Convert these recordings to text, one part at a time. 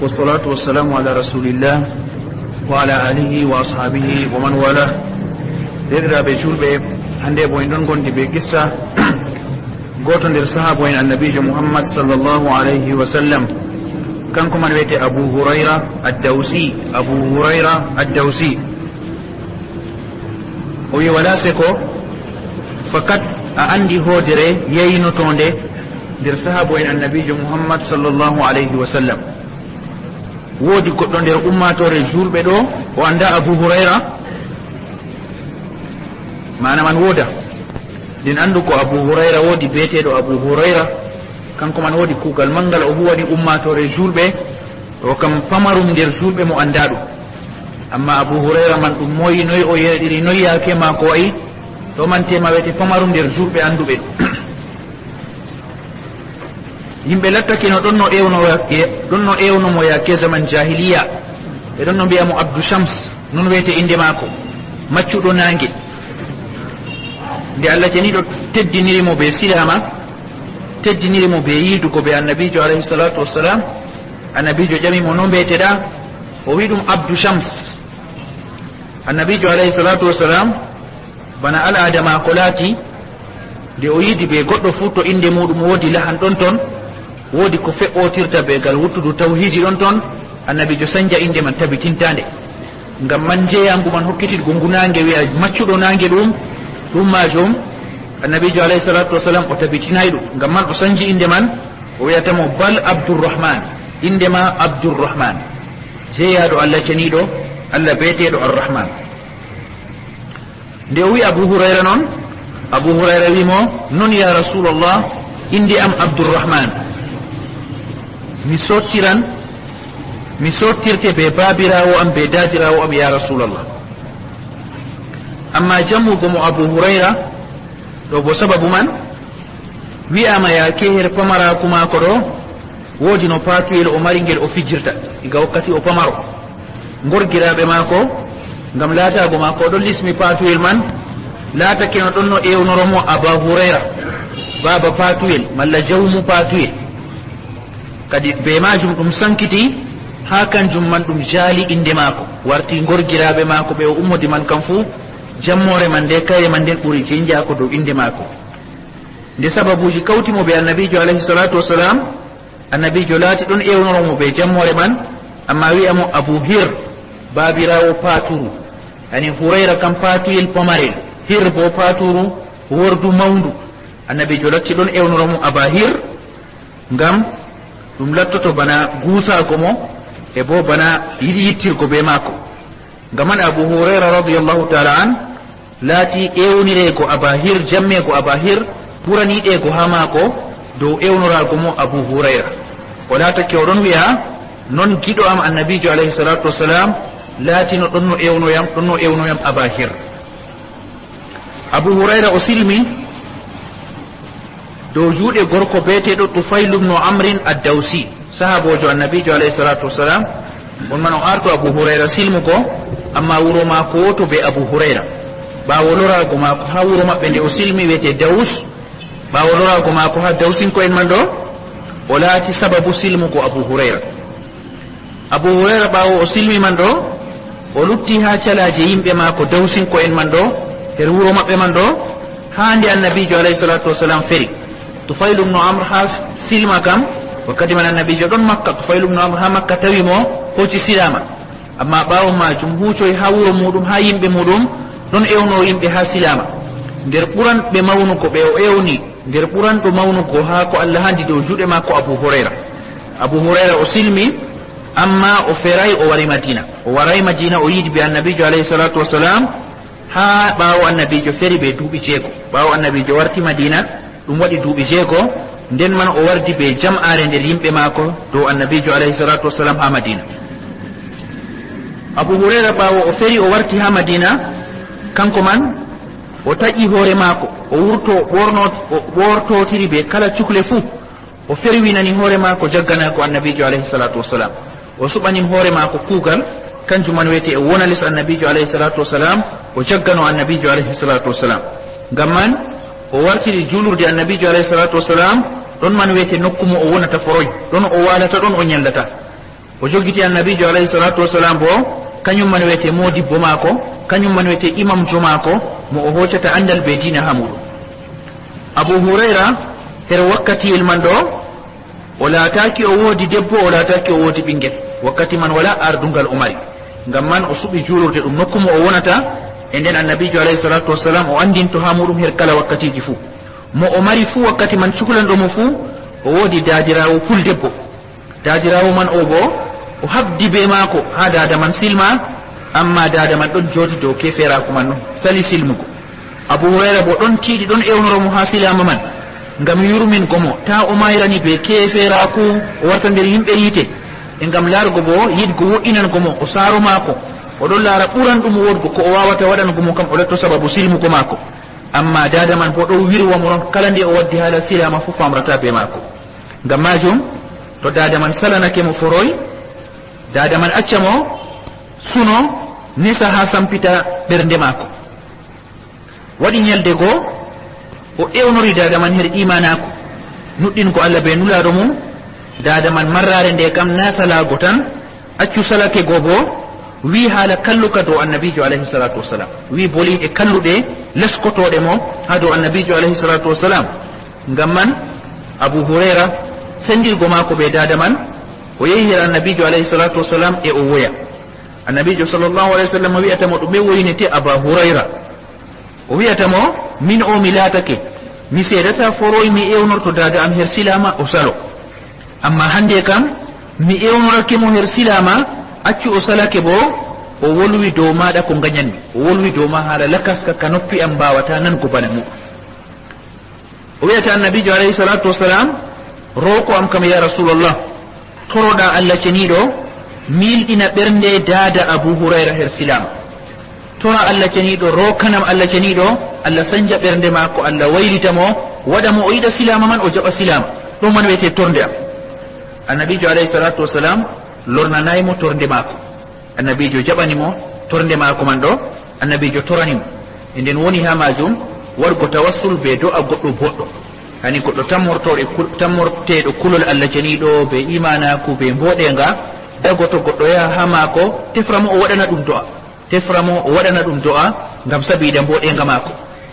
والصلاة والسلام على رسول الله وعلى آله وأصحابه ومن والاه. ديدرا بجولبه hande bo en don gondi be qissa goto nder sahabo en annabijo Muhammad sallallahu alayhi wa sallam, kanko man wiyete Abu Hurayra ad-Dawsi. O wi wala seko fakat a andi hodere yeynotonde nder sahabo en annabijo Muhammad sallallahu alayhi wa sallam. Wodi goddo nder ummatore julbe do o anda Abu Hurayra, mana man woda din andu ko Abu Hurayra wodi betedo Abu Hurayra, kanko man wodi kugal mangal o huwani ummatore julbe, o kam pamarum nder julbe mo andadu. Amma Abu Hurayra man dum moyi noy o yediri noy yake mako ay to man tema wete pamarum nder julbe andube. Yimbe lattake no donno ewno mo yake zaman jahiliya e donno biya mo Abdou Shams, non wete inde mako maccudo nange. Nde Allah janiɗo teddiniri mo be silama, teddiniri mo be yidugo be annabijo alayhi salatu wassalam, annabijo ƴami mo no mbeteɗa, o wi ɗum Abdou Shams. Annabijo alayhi salatu wassalam bana al'ada mako laati nde o yidi be goɗɗo fu to inde muɗum wodi lahan ɗon ton, wodi ko fe'otirta be gal wuttudu tawhidi ɗon ton, annabijo sanja inde man tabitintande, ngam man jeeyangu man hokkitiɗgo ngunange wiya maccuɗo nange ɗum majum annabijo alayhi salatu wasalam o tabitinayi ɗum, ngam man o sanji inde man o wiyatamo bal Abdourrahman, inde ma Abdourrahman, jeeyaɗo Allah ceniɗo, Allah beeteɗo Arrahman. Nde o wi Abu Hurayra noon, Abu Hurayra wimo non ya Rasulullah, inde am Abdourrahman, mi sottirte be babirawo am be dadirawo am ya Rasulullah. Amma jammugo mo Abu Hurayra ɗo bo sababu man wiyama yake her pamaraku mako ɗo wodi no patuyel o mari ngel o fijirta iga wakkati o pamaro, gorgiraɓe mako ngam laatago mako o ɗon lismi patuyel man, laatake no ɗon no ewnoromo Abu Hurayra, baba patuyel malla jawmu patuyel, kadi be majum ɗum sankiti ha kanjum man ɗum jaali inde mako, warti gorgiraɓe mako ɓe o ummodi man kam fu jammore man nde kayre man nden ɓuri jenjako dow inde mako. Nde sababuji kawtimo be annabijo alayhi salatu wassalam, annabijo laati ɗon ewnoromo be jammore man, amma wiyamo Abu Hir, babirawo paturu, yani Hurayra kam patuyel pamarel, Hir bo paturu wordu mawndu, annabijo latti ɗon ewnoromo Aba Hir ngam ɗum lattoto bana guusago mo e bo bana yiɗi yittirgo be mako. Ngaman Abu Hurayra radiyallahu ta'ala an laati ewnirego Aba Hir, jammego Aba Hir ɓuraniɗego ha mako dow ewnorago mo Abu Hurayra. O laatake o ɗon wiya non giɗo am annabijo alayhi salatu wassalam laatino ɗon no ewnoyam Aba Hir. Abu Hurayra o silmi dow juuɗe gorko beeteɗo Tufayl ibn Amrin ad-Dawsi, sahabojo annabijo alayhi salatu wassalam. On man o arto Abu Hurayra silmugo, amma wuro mako woto be Abu Hurayra, ɓawo lorago mako ha wuro maɓɓe nde o silmi wiyete Daws, ɓawo lorago mako ha Dawsinko en man ɗo, o laati sababu silmugo Abu Hurayra. Abu Hurayra ɓawo o silmi man ɗo, o lutti ha calaje yimɓe mako Dawsinko en man ɗo, her wuro maɓɓe man ɗo, ha nde annabijo alayhi salatu wassalam feri. Tufayl ibn Amr ha silma kam wakkati man annabijo ɗon Makka, Tufayl ibn Amr ha Makka tawi mo hocci silama, amma ɓawo majum huucoy ha wuro muɗum ha yimɓe muɗum ɗon ewno yimɓe ha silama. Nder ɓuranɓe mawnugo ɓe o ewni, nder ɓuranɗo mawnugo ha ko Allah handi dow juuɗe makko Abu Hurayra. Abu Hurayra o silmi, amma o feray o wari Madina, o waray Madina o yiidi be annabijo alayhi salatu wassalam ha ɓawo annabijo feri be duuɓi jeego. Ɓawo annabijo warti Madina ɗum waɗi duuɓi jeego, nden man o wardi be jam'are nder yimɓe mako dow annabijo alayhi salatu wassalam ha Madina. Abu Hurayra ɓawo o feri o warti ha Madina, kanko man o taƴi hoore mako, o ɓortotiri be kala cukle fuu, o ferwinani hoore mako jagganako annabijo alayhi salatu wassalam, o suɓanin hoore mako kuugal, kanjum man wiyete o wona les annabijo alayhi salatu wassalam, o jaggano annabijo alayhi salatu wassalam. Ngam man o wartiri julurde annabijo alayhi salatu wassalam ɗon man wiyete nokku mo o wonata foroy, ɗon o walata, ɗon o ñallata. o jogiti annabijo alayhi salatu wassalam bo kañum man wiyete modibbo maako kañum man wiyete imam jo maako mo o hoccata andal be dina ha muɗum. Abu Hurayra her wakkatiyel man ɗo o laataki o woodi debbo o laataki o woodi ɓinguel wakkati man wala ardungal o mari ngam man o suɓi juulurde ɗum nokku mo o wonata e nden annabijo alayhi salatu wassalam o andinto ha muɗum her kala wakkatiji fuu mo o mari fuu wakkati man cuhlanɗo mo fuu o woodi daadirawo puldebbo daadirawo man o bo o habdi be maako ha dada man silma amma dada man ɗon joodi dow keferaku man non sali silmugo. Abu Hurayra bo ɗon tiiɗi ɗon ewnoromo ha silama man ngam yurmin gomo ta o mayrani be keferaku o warta nder yimɓe yiite e ngam largo bo yiɗgo wo'inango mo o saaro maako oɗon laara ɓuran ɗum wodgo ko o wawata waɗango mo kam o letto sababu silmugo maako amma dada man bo ɗo wirwa mo non kala nde o waddi haala silama fof famrata be maako. Ngam majum to dada man salanake mo foroy dada man acca mo suno nisa ha sampita ɓernde maako waɗi ñalde goo o ewnori dada man her imanako nuɗɗin ko Allah be nulaɗo mum dada man marrare nde kam na salago tan accu salake goo bo wi haala kalluka dow annabijo alayhi salatu wassalam wi boliɗe kalluɗe leskotoɗe mo ha dow annabijo alayhi salatu wassalam. ngam man Abu Hurayra sendirgo mako be dada man o yehi her annabijo alayhi salatu wassalam e o woya annabijo sallallahu alayhi wa sallam wi'atamo ɗume woynete Aba Hurayra o wi'atamo min o mi laatake mi seedata foroy mi ewnorto dada am her silama o salo amma hande kam mi ewnorake mo her silama accu o salake bo o wolwi dow maɗa ko gañanmi o wolwi dow ma haala lakaska ka noppi am mbawata nango bana mu o wiyata annabijo alayhi salatu wassalam roko am kam ya rasulullah toroɗa Allah ceniɗo milɗina ɓernde dada Abu Hurayra her silama tora Allah ceniɗo rokanam Allah ceniɗo Allah sanja ɓernde mako Allah waylitamo waɗamo o yiɗa silama man o jaɓa silama ɗum man wiyete torde am. Annabijo alayhi salatu wassalam lornanayimo torde mako annabijo jaɓanimo torde mako man ɗo annabijo toranimo e nden woni ha majum wargo tawassul be do'a goɗɗo boɗɗo hani goɗɗo tammorteɗo kulol Allah ceniɗo be imanaku be mboɗenga dagoto goɗɗo yaha ha mako teframo o waɗana ɗum do'a teframo o waɗana ɗum do'a ngam sabida mboɗenga mako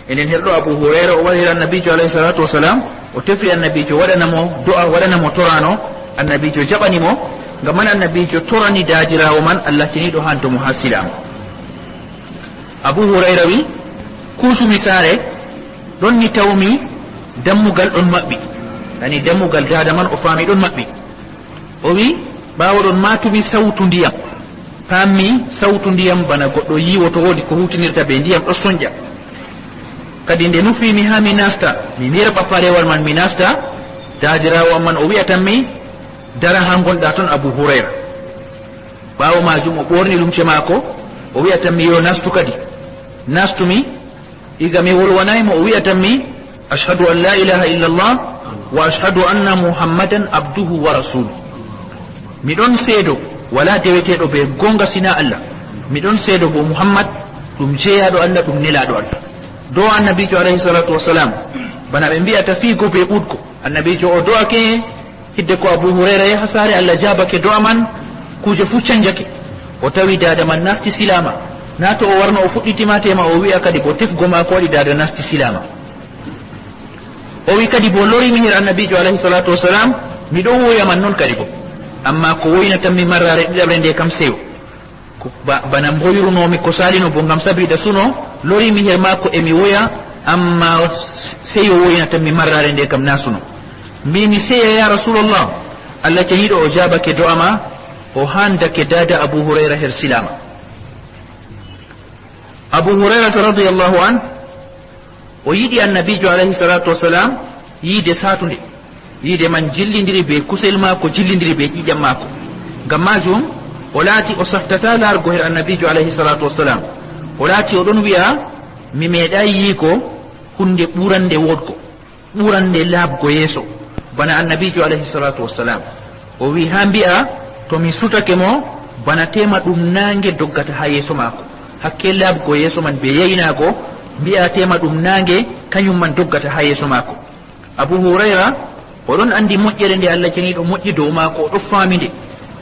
enen herɗo Abu Hurayra o waɗiri annabijo alayhi salatu wassalam o tefri annabijo waɗanamo do'a waɗanamo torano annabijo jaɓanimo ngam man annabijo torani dajirawo man Allah ceniɗo ha domo ha silama. Abu Hurayra wi kusumi saare ɗon ni tawmi dammugal ɗon maɓɓi yani dammugal dada man o faami ɗon maɓɓi o wi ɓawo ɗon matumi sawtu ndiyam pammi sawtu ndiyam bana goɗɗo yiwoto wodi ko hutinirta be ndiyam ɗo soñƴa kadi nde nufimi ha mi nasta mi mirɓa parewal man mi nasta dajirawo man o wi'atanmi dara ha gonɗa toon Abu Hurayra ɓawo majum o ɓorni lumce mako o wi'atanmi yo nastu kadi nastumi iga mi wolwanaymo o wi'atanmi ashhadu an la ilaha illa Allah wa ashhadu anna muhammadan abduhu wa rasuluhu miɗon seedo wala deweteɗo be gonga sina Allah miɗon seedo bo Muhammad ɗum jeeyaɗo Allah ɗum nelaɗo Allah dow annabijo alayhi salatu wassalam bana ɓe mbiyata fiigo be ɓuɗko annabijo o do'ake hidde ko Abu Hurayra yaha saare Allah jabake do'a man kuje fu canjake o tawi dada man nasti silama na to o warno o fuɗɗitimatema o wi'a kadi bo tefgo ma ko waɗi dada nasti silama o wi kadi bo lorimi her annabijo alayhi salatu wassalam miɗon woyaman noon kadi bo amma ko woynatanmi marrare ɗiɗaɓre nde kam sewo bana mboyrunomi ko salino bo ngam sabida suno lorimi her mako emi woya amma seyo woynatanmi marrare nde kam na suno mbimi seya ya rasulullah Allah ceniɗo o jabake do'ama o handake dada Abu Hurayra her silama. Abu Hurayrata radiyallahu an o yiɗi annabijo alayhi salatu wassalam yiide satunde yiide man jillidiri be kusel mako jillidiri be ƴiƴam mako ngam majum o laati o saftata largo her annabijo alayhi salatu wassalam o laati oɗon wi'a mi meeɗayi yiiko hunde ɓurande wodgo ɓurande laabgo yeeso bana annabijo alayhi salatu wassalam o wi ha mbi'a to mi sutake mo bana tema ɗum nange doggata ha yeeso mako hakke laabgo yeeso man be yeynago mbi'a tema ɗum nange kañum man doggata ha yeeso mako. Abu Hurayra oɗon andi moƴƴere nde Allah ceniɗo moƴƴi dow mako oɗo faami nde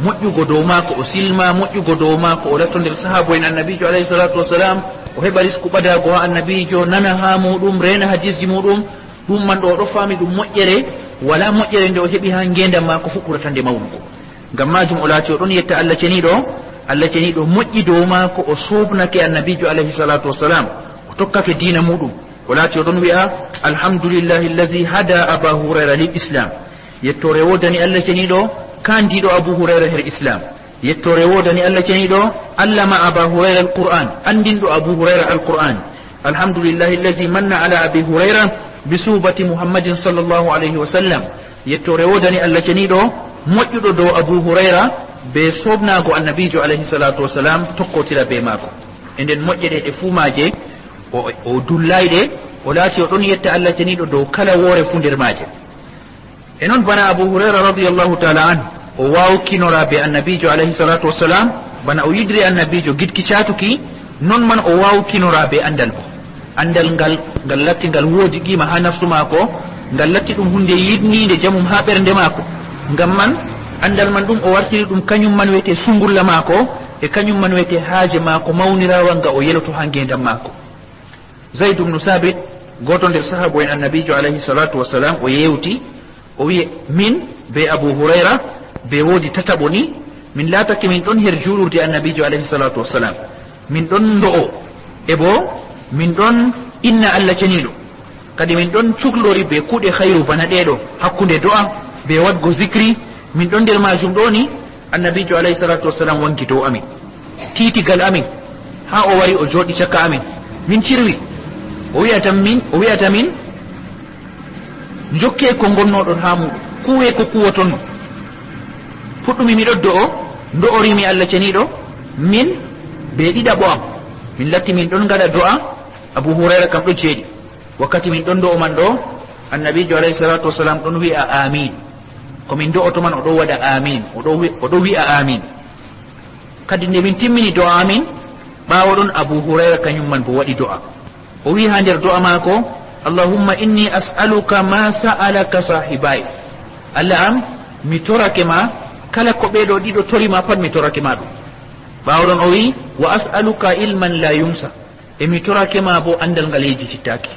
moƴƴugo dow maako o silma moƴƴugo dow maako o latto nder sahabo en annabijo alayhi salatu wassalam o heɓa risku ɓadago ha annabijo nana ha muɗum rena hadisji muɗum ɗum man ɗo oɗo faami ɗum moƴƴere wala moƴƴere nde o heɓi ha ngendam maako fu ɓurata nde mawnugo ngam majum o laati oɗon yetta Allah ceniɗo moƴƴi dow maako o sobnake annabijo alayhi salatu wassalam o tokkake dina muɗum o laati oɗon wi'a alhamdulillahi allazi hada aba hurayra lil islam yettore wodani Allah ceniɗo kandiɗo abu hurayra her islam yettore wodani Allah ceniɗo allama aba hurayra alquran andinɗo abu hurayra alquran alhamdulillahi allazi manna ala abi hurayra bisubati muhammadin sallllahu alayhi wa sallam yettore wodani Allah ceniɗo moƴƴuɗo dow abu hurayra be sobnago annabijo alayhi salatu wassalam tokkotira be maako e nden moƴƴe ɗe fuu maaje o dullayɗe o laati o ɗon yetta Allah ceniɗo dow kala woore fu nder maaje e noon bana abu hurayra radiallahu taala an o wawkinora be annabijo alayhi salatu wassalam bana o yidri annabijo gidki catuki non man o wawkinora be andal bo andal ngal latti ngal woodi qima ha nafsu maako ngal latti ɗum hunde yidnide jamum ha ɓernde maako ngam man andal man ɗum o wartiri ɗum kañum man wiyete sungulla maako e kañum man wiyete haaje maako mawnirawa nga o yeloto ha ngendam maako zayd ibnu sabit goto nder sahabo en annabijo alayhi salatu wassalam o yewti o wiye min be abu hurayra be woodi tataɓo ni min laatake min ɗon her juulurde annabijo alayhi salatu wassalam min ɗon ndo'o e bo min ɗon inna Allah ceniɗo kadi min ɗon cuklori be kuuɗe hayru bana ɗeɗo hakkunde do'a be wadgo zicri min ɗon nder majum ɗo ni annabijo alayhi salatu wassalam wanki dow amin titigal amin ha o wari o jooɗi cakka amin min cirwi o wiyata min jokke ko gonnoɗon ha muɗum kuwe ko kuwoton fuɗɗumi miɗo ndo'orimi Allah ceniɗo min be ɗiɗaɓo am min latti min ɗon gaɗa do'a abu hurayra kam ɗo jeeɗi wakkati min ɗon do'o man ɗo annabijo alayhi salatu wassalam ɗon wi'a amin komin do'oto man oɗo waɗa amin oɗo wi'a amin kadi nde min timmini do'a amin ɓawo ɗon abu hurayra kañum man bo waɗi do'a o wi ha nder do'a maako allahumma inni as'aluka ma sa'alaka sahibai Allah am mi torake ma kala ko ɓeɗo ɗiɗo torima pat mi torake ma ɗum ɓawo ɗon o wi wa as'aluka ilman la yumsa e mi torake ma bo andal ngal yejjitittake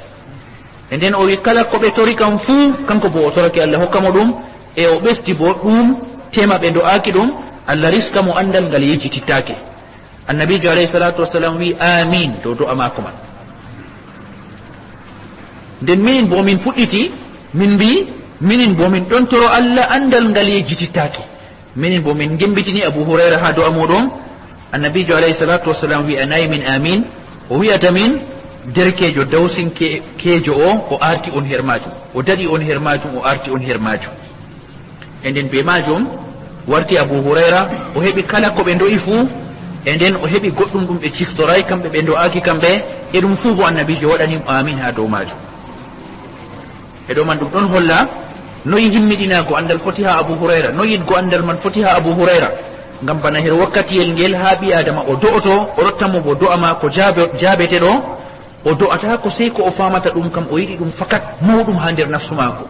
e nden o wi kala ko ɓe tori kam fuu kanko bo o torake Allah hokkamo ɗum e o ɓesdi bo ɗum tema ɓe do'aki ɗum Allah riska mo andal ngal yejjitittake annabijo alayhi salatu wassalam wi amin dow do'a mako man nden minin bo min fuɗɗiti min mbi minin bo min ɗon toro Allah andal ngal yejjitittake minin bo min gembitini abu hurayra ha do'a muɗum annabijo alayhi salatu wassalam wi anayi min amin o wiyata min derkejo dawsin kejo o arti on her majum o daɗi on her majum o arti on her majum e nden be majum warti abu hurayra o heɓi kala ko ɓe do'i fuu e nden o heɓi goɗɗum ɗum ɓe ciftoray kamɓe ɓe do'aki kamɓe e ɗum fuu bo annabijo waɗanimo amin ha dow majum e ɗo man ɗum ɗon holla noyi himmiɗinago andal foti ha abu hurayra noyidgo andal man foti ha abu hurayra ngam bana her wakkatiyel ngel ha ɓi adama o do'oto o rottanmo bo do'a ma ko jaabete ɗo o do'ata ko sey ko o famata ɗum kam o yiɗi ɗum fakat mawɗum ha nder nafsu maako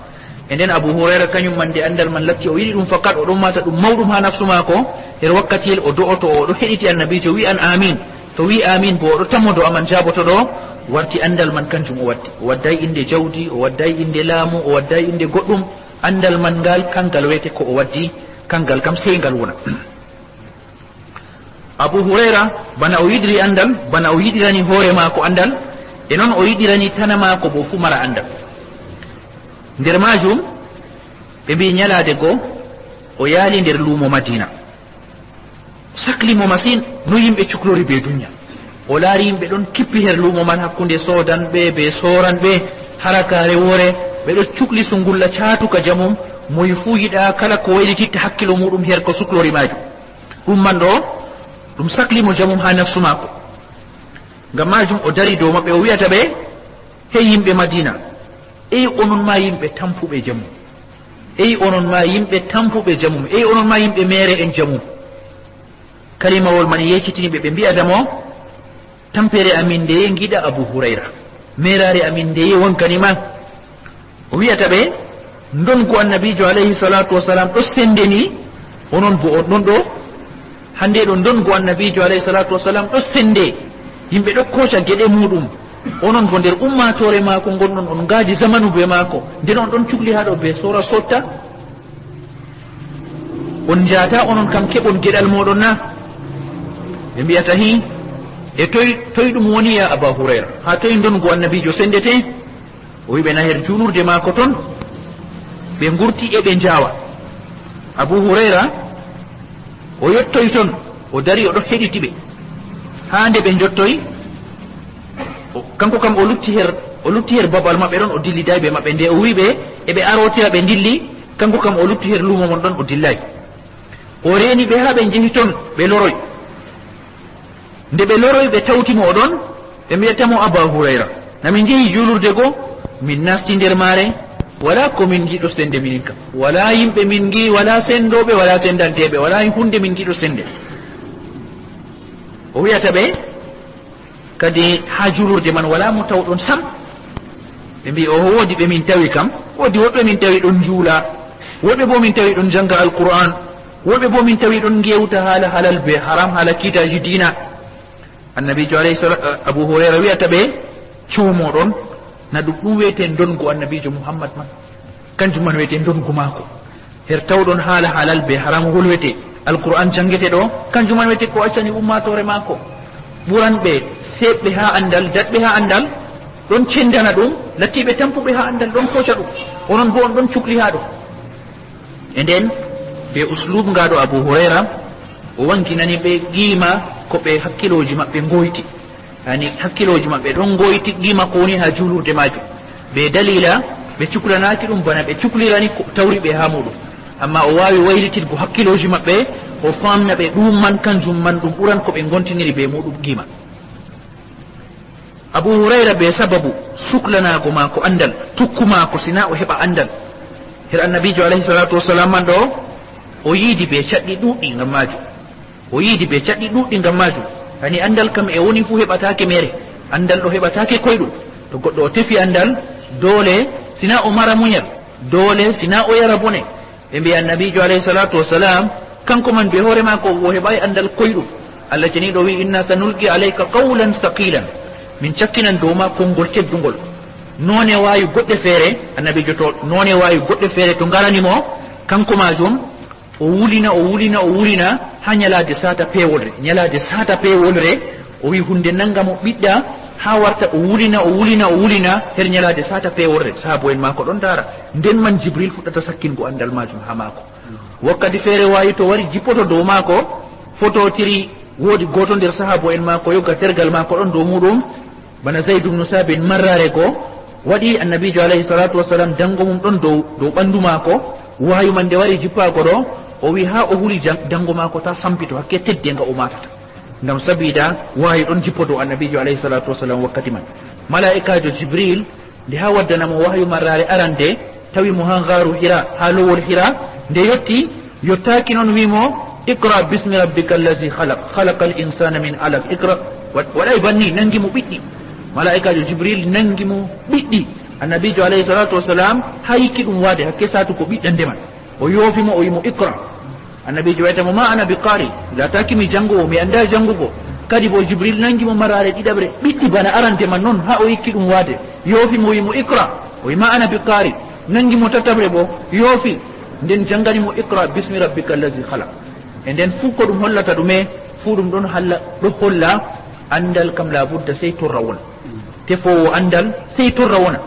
e nden abu hurayra kañum man nde andal man latti o yiɗi ɗum fakat o ɗon mata ɗum mawɗum ha nafsu maako her wakkatiyel o do'oto o ɗo heɗiti annabijo wi an amin to wi amin bo o ɗo tammo do'a man jaaboto ɗo warti andal man kanjum o wadday inde jawdi o wadday inde laamu o wadday inde goɗɗum andal man ngal kangal wiyete ko o waddi kangal kam sey ngal wona abu hurayra bana o yidiri andal bana o yiɗirani hoore maako andal e noon o yiɗirani tana maako bo fu mara andal nder majum ɓe mbi ñalade goo o yaali nder luumo madina saklimo masine no yimɓe cuklori be duniya o laari yimɓe ɗon kippi her luumo man hakkunde soodanɓe be sooranɓe harakare woore ɓe ɗo cukli sungulla caatuka jamum moye fuu yiɗa kala ko waylititta hakkilo muɗum her ko suklori majum ɗum man ɗo ɗum saklimo jamum ha nafsu maako ngam majum o dari dow maɓɓe o wiyata ɓe hey yimɓe madina eyi onon ma yimɓe tampuɓe jamum eyi onon ma yimɓe tampuɓe jamum eyi onon ma yimɓe mere en jamum kalimawol man yeccitiniɓe ɓe mbiyadamo tampere amin ndeye giɗa abu hurayra merare amin ndeye wonkanima o wiyata ɓe ndongo annabijo alayhi salatu wassalam ɗo sendeni onon bo on ɗon ɗo hande ɗon dongo annabijo alayhi salatu wasalam ɗo sende yimɓe ɗo koca gueɗe muɗum onon bo nder ummatore maako gonɗon on gaaji zamanu be maako nden on ɗon cukli ha ɗo be sora sotta on jaata onon kam keɓon geɗal moɗon na ɓe mbiyata hi e toy ɗum woni ya aba hurayra ha toy dongo annabijo sendete o wi ɓe naher julurde maako toon ɓe gurti e ɓe njawa abu hurayra o yettoy toon o dari oɗo heɗiti ɓe ha nde ɓe jottoy kanko kam o lutti her babal maɓɓe ɗon o dilliday ɓe maɓɓe nde o wi ɓe eɓe arotira ɓe dilli kanko kam o lutti her lumo mon ɗon o dillay o reeni ɓe ha ɓe jehi toon ɓe loroy nde ɓe loroy ɓe tawtimo oɗon ɓe mbiyatamo aba hurayra namin jehi julurde go min nasti nder maare wala komin giɗo sende minin kam wala yimɓe min gi wala sendoɓe wala sendanteɓe wala hunde min giɗo sende o wiyata ɓe kadi ha julurde man wala mo tawɗon sam ɓe mbi o woodi ɓe min tawi kam woodi woɓɓe min tawi ɗon juula woɓɓe bo min tawi ɗon janga alqur'an woɓɓe bo min tawi ɗon gewta haala halal be haram haala kiitaji dina annabijo abu hurayra wiyata ɓe cuumoɗon na ɗum wiyete dongo annabijo muhammad man kanjum man wiyete dongo maako her tawɗon haala halal be haram wolwete alqur'an jangete ɗo kanjum man wiyete ko accani ummatore maako ɓuranɓe seɓɓe ha andal datɓe ha andal ɗon cendana ɗum lattiɓe tampuɓe ha andal ɗon koca ɗum onon bo on ɗon cukli ha ɗum e nden ɓe uslub ngaɗo abu hurayra o wankinani ɓe qiima ko ɓe hakkiloji maɓɓe goyti yani hakkiloji maɓɓe ɗon goyti qiima ko woni ha julurde majum ɓe dalila ɓe cuklanaki ɗum bana ɓe cuklirani tawri ɓe ha muɗum amma o wawi waylitirgo hakkiloji maɓɓe o famna ɓe ɗum man kanjum man ɗum ɓuran ko ɓe gontiniri ɓe muɗum qiima abu hurayra ɓe sababu suklanago mako andal tukkumako sina o heɓa andal her annabijo alayhi salatu wassalam man ɗo o yiidi ɓe caɗɗi ɗuɗɗi ngam majum o yiidi ɓe caɗɗi ɗuɗɗi ngam majum hani andal kam e woni fuu heɓatake mere andal ɗo heɓatake koyɗum to goɗɗo o tefi andal doole sina o mara muñal doole sina o yara bone ɓe mbi annabijo alayhi salatu wassalam kanko man be hoore mako o heɓay andal koyɗum allah janiɗo wi inna sanulqi alayka qawlan saqilan min cakkinan dow ma konngol teddugol none wawi goɗɗe feere annabijo to none wawi goɗɗe feere to ngaranimo kanko majum o wulina ha ñalade sata pewolre o wi hunde nangamo ɓiɗɗa ha warta o wulina her ñalade sata pewolre sahabo en mako ɗon dara nden man jibril fuɗɗata sakkingo andal majum ha mako wakkati feere wawi to wari jippoto dow mako fototiri woodi goto nder sahabo en mako yogga tergal mako ɗon dow muɗum bana zayd ibn sabin marrare ko waɗi annabijo alayhi salatu wassalam dango mum ɗon dow ɓandu mako wayu man nde wari jippago ɗo o wi ha o huli dango mako ta sampito hakke teddenga o matata ngam sabida wayu ɗon jippo dow annabijo alayhi salatu wassalam wakkati man malaikajo jibril nde ha waddanamo wahyu marrare arande tawi mo ha garu hira ha lowol hira nde yottaki noon wimo iqra bismi rabbika allazi khalaqa al insana min alaq iqra waɗay banni nangi mo ɓiɗɗi malaikajo jibril nangi mo ɓiɗɗi annabijo alayhi salatu wassalam ha yikki ɗum waade hakke satu ko ɓiɗɗa ndeman o yoofimo o wimo iqra annabijo waytamo ma ana bi qari lataki mi jangowo mi anda jangugo kadi bo jibril nangi mo marare ɗiɗaɓre ɓiɗɗi bana arante man noon ha o yikki ɗum waade yoofimo wimo iqra o wi ma ana bi qari nangi mo tataɓre bo yoofi nden jangani mo iqra bismi rabbika allazi khalaq e nden fuu ko ɗum hollata ɗume fuu ɗum ɗon holla andal kam labudda sey torra wona tefowo andal sey torra wona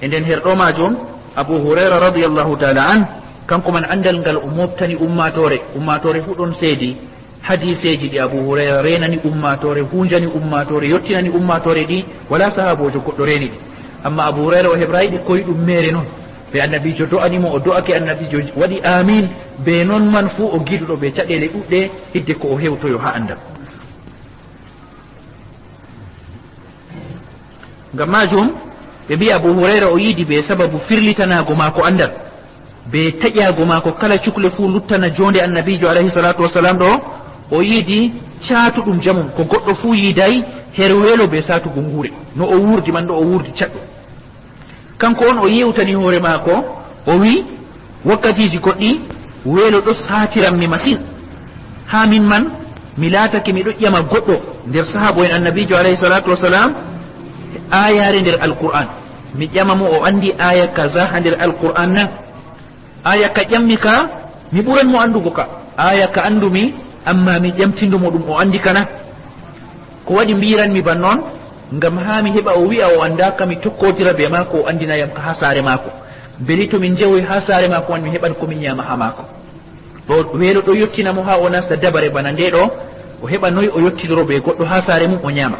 e nden herɗo majum abu hurayra radiallahu taala an kanko man andal ngal o moftani ummatore fu ɗon seedi hadiseji ɗi abu hurayra renani ummatore hunjani ummatore yettinani ummatore ɗi wala sahabojo goɗɗo reni ɗi amma abu hurayra o heɓrayi ɗi koye ɗum mere noon ɓe annabijo do'animo o do'ake annabijo waɗi amin be noon man fuu o giɗuɗo ɓe caɗele ɗuɗɗe hidde ko o hewtoyo ha andal ngam majum ɓe mbi abu hurayra o yiidi ɓe sababu firlitanago mako andal ɓe taƴago mako kala cukle fuu luttana jonde annabijo alayhi salatu wassalam ɗo o yiidi catuɗum jamum ko goɗɗo fuu yiiday her weelo ɓe satugo nguure no o wurdi man ɗo o wurdi caɗɗo kanko on o yewtani hoore maako o wi wakkatiji goɗɗi weelo ɗo satiranmi masin ha min man mi laatake miɗo ƴama goɗɗo nder sahabo en annabijo alayhi salatu wassalam ayare nder alqur'an mi ƴama mo o andi aya kaza ha nder alqur'an na aya ka ƴammi ka mi ɓuran mo andugo ka aya ka andumi amma mi ƴamtindumo ɗum o andi kana ko waɗi mbiranmi ban noon ngam ha mi heɓa o wi'a o andaka mi tokkotira be maako o andinayam ka ha saare maako beli to min jewoy ha saare maako on mi heɓan komin ñama ha maako ɗo weelo ɗo yottinamo ha o nasta dabare bana nde ɗo o heɓa noyi o yottidoro be goɗɗo ha saare mum o ñama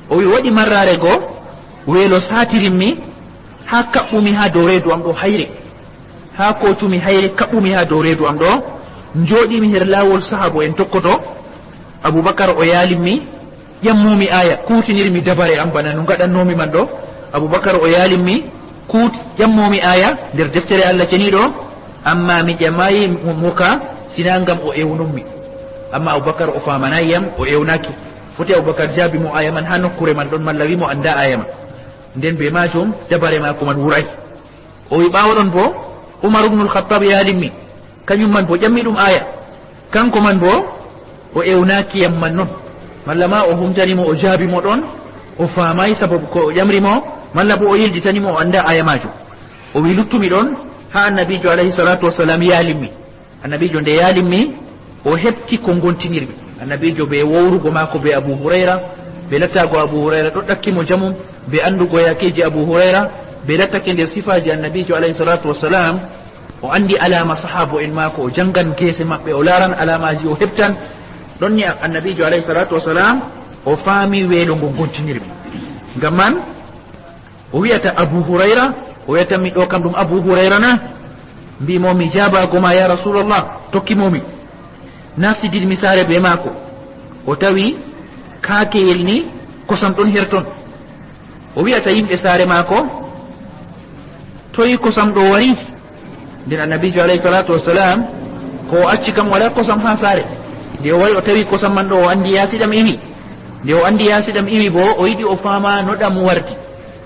o wi waɗi marrare goo weelo satirinmi ha kaɓɓumi ha dow reedu am ɗo hayre ha kocumi hayre kaɓɓumi ha dow reedu am ɗo jooɗimi her laawol sahabo en tokkoto aboubacar o yaalinmi ƴammumi aya kutinirmi dabare am bana no gaɗannomi man ɗo aboubacar o yaalinmi ƴammomi aya nder deftere allah ceniɗo amma mi ƴamayi muka sina ngam o ewnummi amma aboubacar o famanayiyam o ewnaki foti aboubacar jaabi mo aya man ha nokkure man ɗon malla wimo anda aya man nden be majum dabare mako man wuray o wi ɓawo ɗon bo umar ibnul khattab yaalinmi kañum man bo ƴammi ɗum aya kanko man bo o ewnakiyam man noon malla ma o humtanimo o jaabimo ɗon o faamayi sababu ko o ƴamrimo malla bo o yilditanimo o anda aya majum o wi luttumi ɗon ha annabijo alayhi salatu wassalam yaalinmi annabijo nde yaalinmi o heɓti ko gontinirmi annabijo be wowrugo maako be abou hurayra be lattago abou hurayra ɗo ɗakkimo jamum be andugo yakeji abou hurayra be lattake nder sifaji annabijo alayhi salatu wassalam o andi alama sahabo en maako o jangan geese maɓɓe o laran alamaji o heɓtan ɗon ni annabijo alayhi salatu wassalam o faami weelo ngo gontinirmi ngam man o wiyata abou hurayra o wiyatanmi ɗo kam ɗum abou hurayra na mbimomi jabagoma ya rasulallah tokkimomi nastidirmi saare be maako o tawi kaakeyel ni kosam ɗon her ton o wiyata yimɓe saare maako toyi kosam ɗo wari nden annabijo alayhi salatu wassalam ko o acci kam wala kosam ha saare nde o wari o tawi kosam man ɗo o andi yaasiɗam iwi nde o andi yaasiɗam iwi bo o yiɗi o faama no ɗam wardi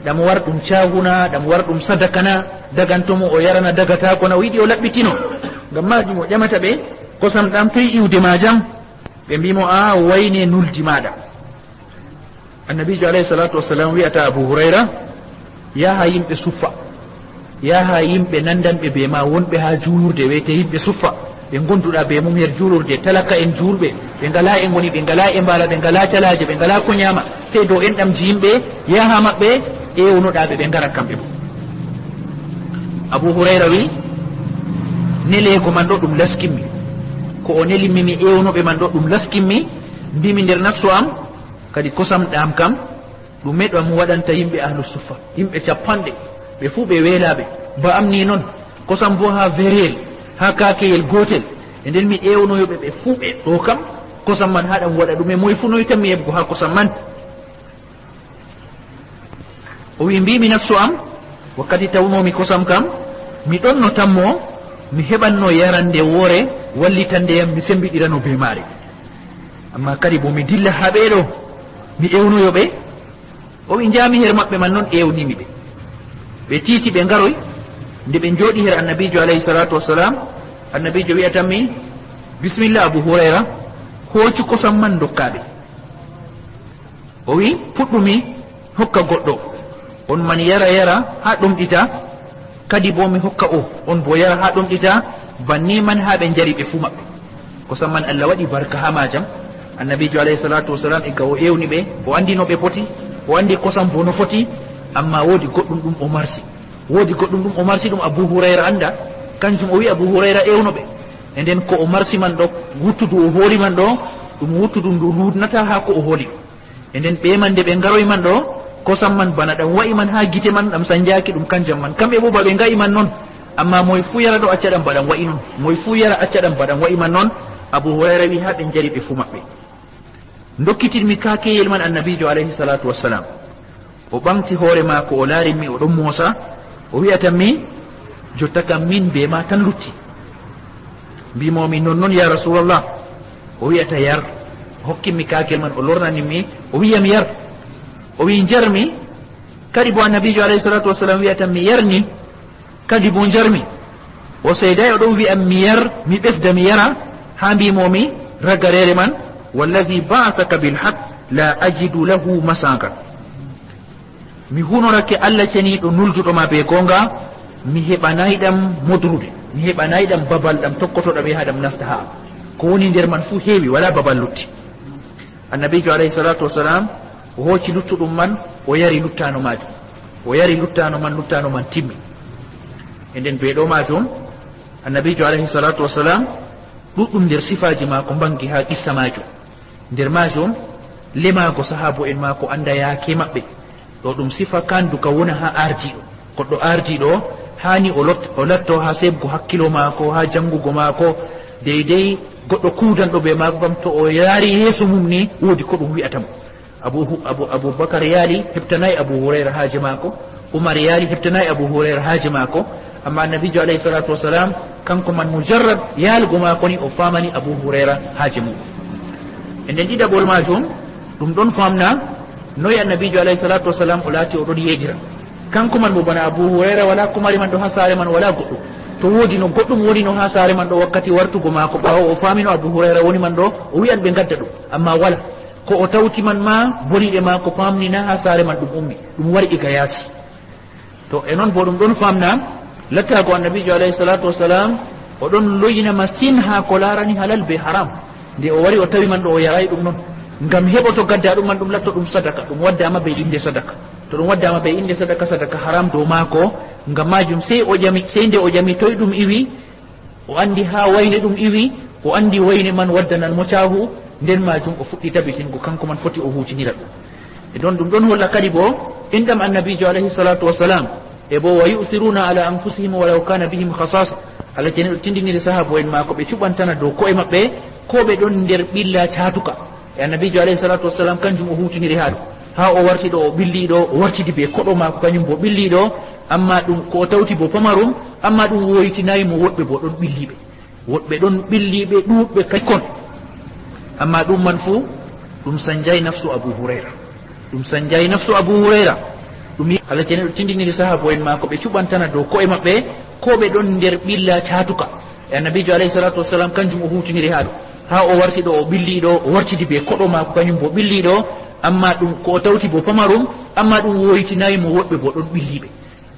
ɗam war ɗum cahuna ɗam war ɗum sadakana dagantomo o yarana dagatako na o yiɗi o laɓɓitino ngam majum o ƴamata ɓe kosam ɗam toyi iwde ma jam ɓe mbimo a wayne nuldi maɗa annabijo alayhi salatu wassalam wiyata abou hurayra yaha yimɓe suffa yaha yimɓe nandanɓe be ma wonɓe ha juulurde wiyete yimɓe suffa ɓe gonduɗa be mum yer juulurde talaka en juurɓe ɓe ngala e ngoni ɓe ngala e mbala ɓe ngala calaje ɓe ngala ko ñama sey dow enɗamji yimɓe yaha maɓɓe ewnoɗaɓe ɓe ngara kamɓe bo abou hurayra wi nelego man ɗo ɗum laskinmi ko o nelimmi mi ewnoɓe man ɗo ɗum laskinmi mbimi nder nafsu am kadi kosam ɗam kam ɗum meɗam waɗanta yimɓe ahlu suffa yimɓe capanɗe ɓe fuu ɓe weelaɓe ba am ni noon kosam bo ha vereyel ha kakeyel gotel e nden mi ewnoyoɓe ɓe fuu ɓe ɗo kam kosam man haɗam waɗa ɗum e moye fu noyi tan mi heɓgo ha kosam man o wi mbimi nafsu am wakkati tawnomi kosam kam mi ɗonno tanmo mi heɓanno yarande woore wallitandeyam mi sembiɗirano be maare amma kadi bo mi dilla ha ɓeɗo mi ewnoyoɓe o wi jami her maɓɓe man noon ewnimi ɓe ɓe tiiti ɓe ngaroy nde ɓe jooɗi her annabijo alayhi salatu wassalam annabijo wiyatanmi bisimilla abou hurayra hoocu kosam man dokkaɓe o wi puɗɗumi hokka goɗɗo on man yara ha ɗumɗita kadi bo mi hokka o on bo yara ha ɗumɗita banni man ha ɓe jari ɓe fuu maɓɓe kosam man allah waɗi barka ha majam annabijo alayhi salatu wassalam e ga o ewni ɓe o andi no ɓe poti o andi kosam bo no foti amma woodi goɗɗum ɗum o marsi woodi goɗɗum ɗum o marsi ɗum abou hurayra anda kanjum o wi abou hurayra ewnoɓe e nden ko o marsi man ɗo wuttudu o hooli man ɗo ɗum wuttudu ndu lutnata ha ko o hooli ɗum e nden ɓe man nde ɓe ngaroy man ɗo kosam man bana ɗam wa'i man ha gite man ɗam sanjaki ɗum kanjam man kamɓe bo ba ɓe nga'i man noon amma moye fuu yara ɗo acca ɗam baɗam wa'i noon moye fuu yara acca ɗam baɗam wa'i man noon abou hurayra wi ha ɓe jari ɓe fuu maɓɓe dokkitinmi kakeyel man annabijo alayhi salatu wassalam o ɓamti hoore maako o laarinmi o ɗon moosa o wiyatanmi jotta kam min be ma tan lutti mbimomi nonnoon ya rasulallah o wiyata yar hokkinmi kakel man o lornaninmi o wiyam yar o wi jarmi kadi bo annabijo alayhi salatu wassalam wiyatanmi yarni kadi bo jarmi o seydai o ɗon wi'a mi ɓesda mi yara ha mbimomi ragarere man wallazi ba'asaka bilhaq la ajidu lahu masakan mi hunorake Allah ceniɗo nulduɗoma be gonga mi heɓanayɗam modrude mi heɓanayɗam babal ɗam tokkotoɗam yaha ɗam nasta ha ko woni nder man fu heewi wala babal lutti annabijo alayhi salatu wassalam o hooci luttuɗum man o yari luttano majum o yari luttano man timmi e nden ɓe ɗo majum annabijo alayhi salatu wassalam ɗuɗɗum nder sifaji mako bangi ha qissa majum nder majum lemago sahabo en mako anda yaake maɓɓe ɗo ɗum sifa kanduka wona ha ardiɗo goɗɗo ardiɗo hani o latto ha sebgo hakkilo mako ha jangugo mako deydey goɗɗo kudanɗo ɓe mako gam to o yaari yeeso mum ni woodi ko ɗum wi'atamo aboubacar yaali heɓtanayi abou hurayra haaje mako oumar yaali heɓtanayi abou hurayra haaje mako amma annabijo alayhi salatu wassalam kanko man mujarrad yaalgo mako ni o famani abou hurayra haaje mum e nden ɗiɗaɓol majum ɗum ɗon famna noyi annabijo alayhi salatu wassalam o laati oɗon yeeɗira kanko man mo bana abou hurayra wala ko mari man ɗo ha saare man wala goɗɗo to woodi no goɗɗum woni no ha saare man ɗo wakkati wartugo maako ɓaawo o faamino abou hurayra woni man ɗo o wiyan ɓe gadda ɗum amma wala ko o tawti man ma boniɗe maako famnina ha saare man ɗum ummi ɗum wari iga yaasi to e noon bo ɗum ɗon famna lattago annabijo alayhi salatu wassalam oɗon loyina masine ha ko larani halal be haram nde o wari o tawi man ɗo o yarayi ɗum noon ngam heɓoto gadda ɗum man ɗum latto ɗum sadaka ɗum waddama be inde sadaka to ɗum waddama be inde sadaka haram dow maako ngam majum sey nde o ƴami toye ɗum iwi o andi ha wayne ɗum iwi o andi wayne man waddanan mo caahu nden majum o fuɗɗi tabitingo kanko man foti o hutinira ɗum e ɗon ɗum ɗon holla kadi bo inɗam annabijo alayhi salatu wassalam e bo wa yusiruna ala anfusihim walaw kana bihim khasasa Allah jeni ɗo tindiniri sahabo en maako ɓe cuɓantana dow ko'e maɓɓe ko ɓe ɗon nder ɓilla catuka e annabijo alayhi salatu wassalam kanjum o hutiniri ha ɗum ha o warti ɗo o ɓilliɗo o wartidi be koɗo maako kañum bo ɓilliɗo amma ɗum ko o tawti bo pamarum amma ɗum woytinayi mo woɗɓe bo ɗon ɓilliɓe woɗɓe ɗon ɓilliɓe ɗuɗɓe kaykon amma ɗum man fuu ɗum sanjayi nafsu abou hurayra ɗum sanjayi nafsu abou hurayra ɗum Allah jeni ɗo tindiniri sahabo en maako ɓe cuɓantana dow ko'e maɓɓe ko ɓe ɗon nder ɓilla catuka e annabijo alayhi salatu wassalam kanjum o hutiniri ha ɗum ha o warti ɗo o ɓilliɗo o wartidi be koɗo maako kañum bo ɓilliɗo amma ɗum ko o tawti bo pamarum amma ɗum woytinayi mo woɗɓe bo ɗon ɓilliɓe